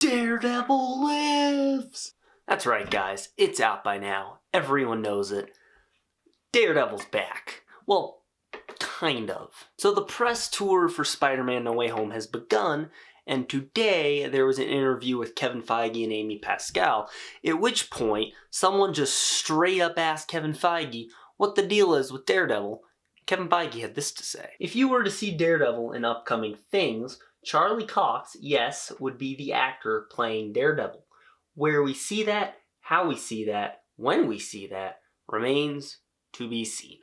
Daredevil lives! That's right, guys. It's out by now. Everyone knows it. Daredevil's back. Well, kind of. So the press tour for Spider-Man No Way Home has begun, and today there was an interview with Kevin Feige and Amy Pascal, at which point someone just straight up asked Kevin Feige what the deal is with Daredevil. Kevin Feige had this to say. If you were to see Daredevil in upcoming things, Charlie Cox, yes, would be the actor playing Daredevil. Where we see that, how we see that, when we see that, remains to be seen.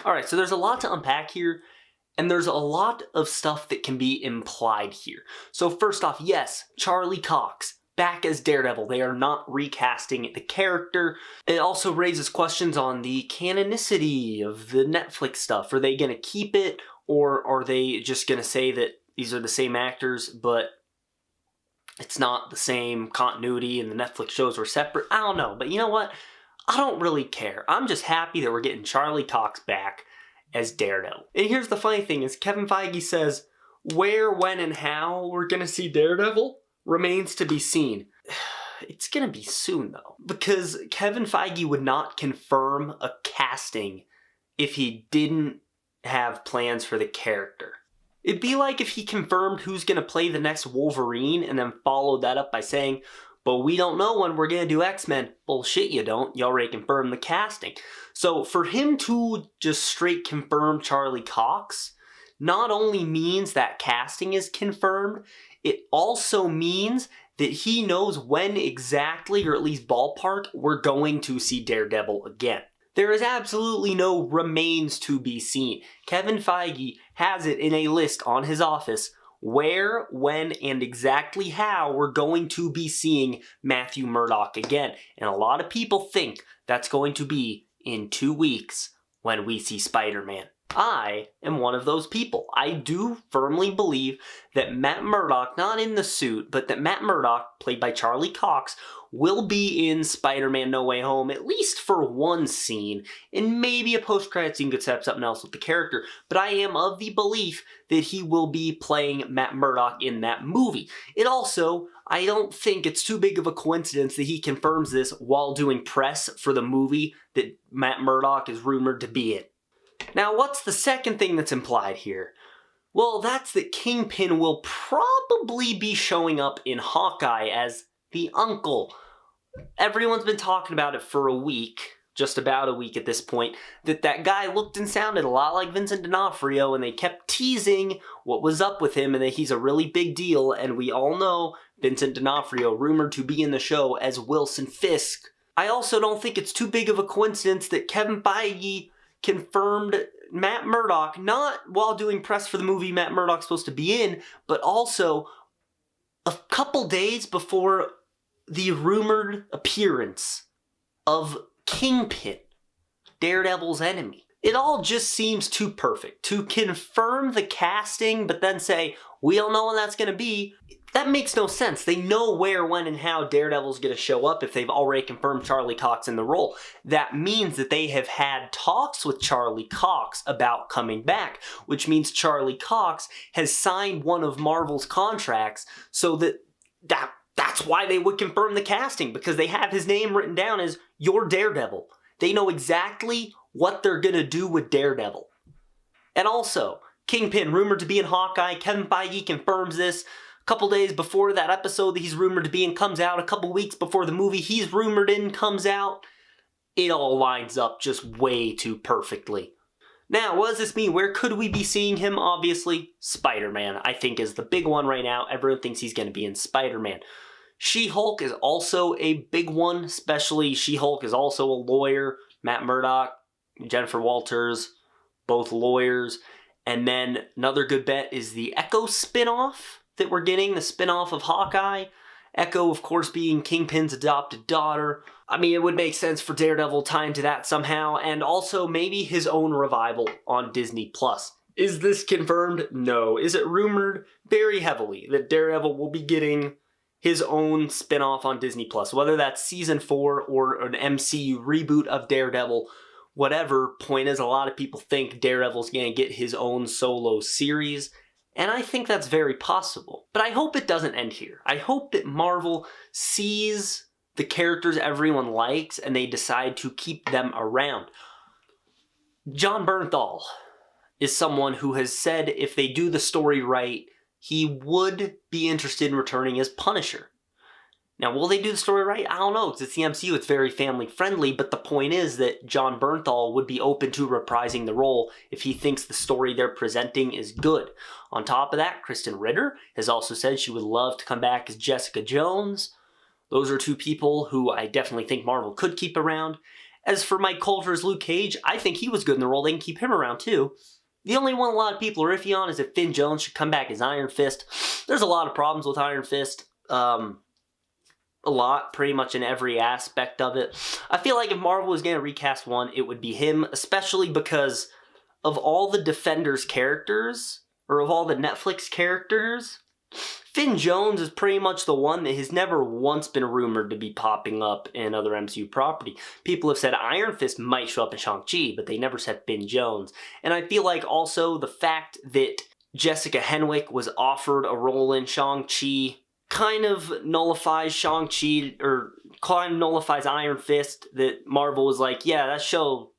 Alright, so there's a lot to unpack here, and there's a lot of stuff that can be implied here. So first off, yes, Charlie Cox, back as Daredevil. They are not recasting the character. It also raises questions on the canonicity of the Netflix stuff. Are they going to keep it, or are they just going to say that these are the same actors, but it's not the same continuity and the Netflix shows were separate? I don't know, but you know what? I don't really care. I'm just happy that we're getting Charlie Cox back as Daredevil. And here's the funny thing is Kevin Feige says where, when, and how we're going to see Daredevil remains to be seen. It's going to be soon, though, because Kevin Feige would not confirm a casting if he didn't have plans for the character. It'd be like if he confirmed who's going to play the next Wolverine and then followed that up by saying, but we don't know when we're going to do X-Men. Bullshit, you don't. You already confirmed the casting. So for him to just straight confirm Charlie Cox not only means that casting is confirmed, it also means that he knows when exactly, or at least ballpark, we're going to see Daredevil again. There is absolutely no remains to be seen. Kevin Feige has it in a list on his office where, when, and exactly how we're going to be seeing Matthew Murdock again. And a lot of people think that's going to be in 2 weeks when we see Spider-Man. I am one of those people. I do firmly believe that Matt Murdock, not in the suit, but that Matt Murdock, played by Charlie Cox, will be in Spider-Man No Way Home, at least for one scene, and maybe a post-credit scene could set up something else with the character, but I am of the belief that he will be playing Matt Murdock in that movie. It also, I don't think it's too big of a coincidence that he confirms this while doing press for the movie that Matt Murdock is rumored to be in. Now, what's the second thing that's implied here? Well, that's that Kingpin will probably be showing up in Hawkeye as the uncle. Everyone's been talking about it for a week, just about a week at this point, that guy looked and sounded a lot like Vincent D'Onofrio, and they kept teasing what was up with him and that he's a really big deal, and we all know Vincent D'Onofrio rumored to be in the show as Wilson Fisk. I also don't think it's too big of a coincidence that Kevin Feige confirmed Matt Murdock, not while doing press for the movie Matt Murdock's supposed to be in, but also a couple days before the rumored appearance of Kingpin, Daredevil's enemy. It all just seems too perfect. To confirm the casting, but then say, we don't know when that's going to be, that makes no sense. They know where, when, and how Daredevil's going to show up if they've already confirmed Charlie Cox in the role. That means that they have had talks with Charlie Cox about coming back, which means Charlie Cox has signed one of Marvel's contracts so that's why they would confirm the casting, because they have his name written down as your Daredevil. They know exactly what they're going to do with Daredevil. And also, Kingpin rumored to be in Hawkeye. Kevin Feige confirms this. A couple days before that episode that he's rumored to be in comes out, a couple weeks before the movie he's rumored in comes out, it all lines up just way too perfectly. Now, what does this mean? Where could we be seeing him? Obviously, Spider-Man, I think, is the big one right now. Everyone thinks he's going to be in Spider-Man. She-Hulk is also a big one, especially She-Hulk is also a lawyer. Matt Murdock, Jennifer Walters, both lawyers. And then another good bet is the Echo spinoff that we're getting, the spinoff of Hawkeye. Echo, of course, being Kingpin's adopted daughter. I mean, it would make sense for Daredevil tying to that somehow, and also maybe his own revival on Disney+. Is this confirmed? No. Is it rumored? Very heavily that Daredevil will be getting his own spinoff on Disney+. Whether that's Season 4 or an MCU reboot of Daredevil, whatever, point is a lot of people think Daredevil's going to get his own solo series, And I think that's very possible. But I hope it doesn't end here. I hope that Marvel sees the characters everyone likes and they decide to keep them around. Jon Bernthal is someone who has said if they do the story right, he would be interested in returning as Punisher. Now, will they do the story right? I don't know, because it's the MCU, it's very family-friendly, but the point is that Jon Bernthal would be open to reprising the role if he thinks the story they're presenting is good. On top of that, Kristen Ritter has also said she would love to come back as Jessica Jones. Those are two people who I definitely think Marvel could keep around. As for Mike Colter as Luke Cage, I think he was good in the role. They can keep him around, too. The only one a lot of people are iffy on is if Finn Jones should come back as Iron Fist. There's a lot of problems with Iron Fist. A lot, pretty much in every aspect of it. I feel like if Marvel was going to recast one, it would be him, especially because of all the Defenders characters, or of all the Netflix characters, Finn Jones is pretty much the one that has never once been rumored to be popping up in other MCU property. People have said Iron Fist might show up in Shang-Chi, but they never said Finn Jones. And I feel like also the fact that Jessica Henwick was offered a role in Shang-Chi kind of nullifies Shang-Chi, or kind of nullifies Iron Fist, that Marvel was like, yeah, that show,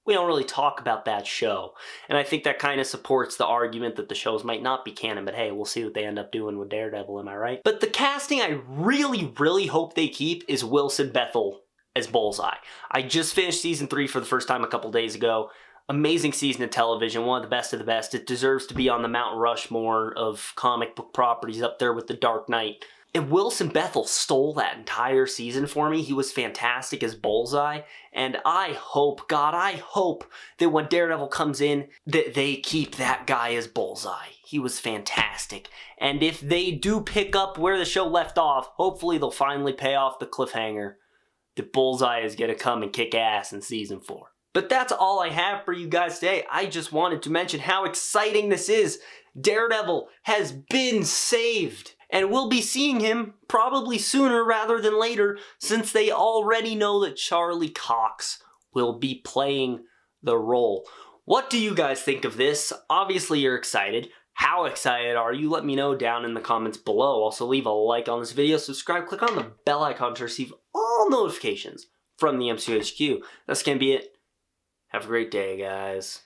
we don't really talk about that show. And I think that kind of supports the argument that the shows might not be canon, but hey, we'll see what they end up doing with Daredevil, am I right? But the casting I really, really hope they keep is Wilson Bethel as Bullseye. I just finished season 3 for the first time a couple days ago. Amazing season of television, one of the best of the best. It deserves to be on the Mount Rushmore of comic book properties, up there with The Dark Knight. And Wilson Bethel stole that entire season for me. He was fantastic as Bullseye. And I hope, God, I hope that when Daredevil comes in, that they keep that guy as Bullseye. He was fantastic. And if they do pick up where the show left off, hopefully they'll finally pay off the cliffhanger that Bullseye is going to come and kick ass in season 4. But that's all I have for you guys today. I just wanted to mention how exciting this is. Daredevil has been saved. And we'll be seeing him probably sooner rather than later, since they already know that Charlie Cox will be playing the role. What do you guys think of this? Obviously you're excited. How excited are you? Let me know down in the comments below. Also leave a like on this video, subscribe, click on the bell icon to receive all notifications from the MCU HQ. That's going to be it. Have a great day, guys.